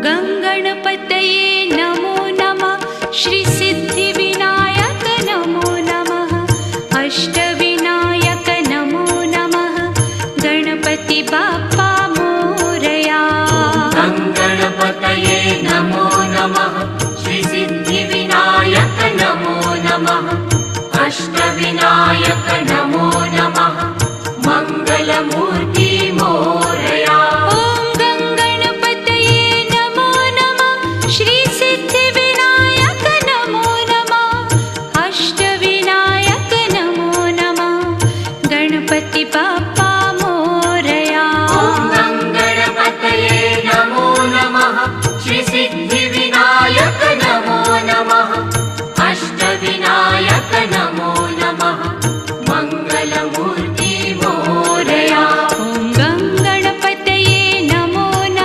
गङ्गणपतये नमो नमः। श्रीसिद्धिविनायक नमो नमः। अष्टविनायक नमो नमः। गणपति बाप्पा मोरया। गङ्गणपतये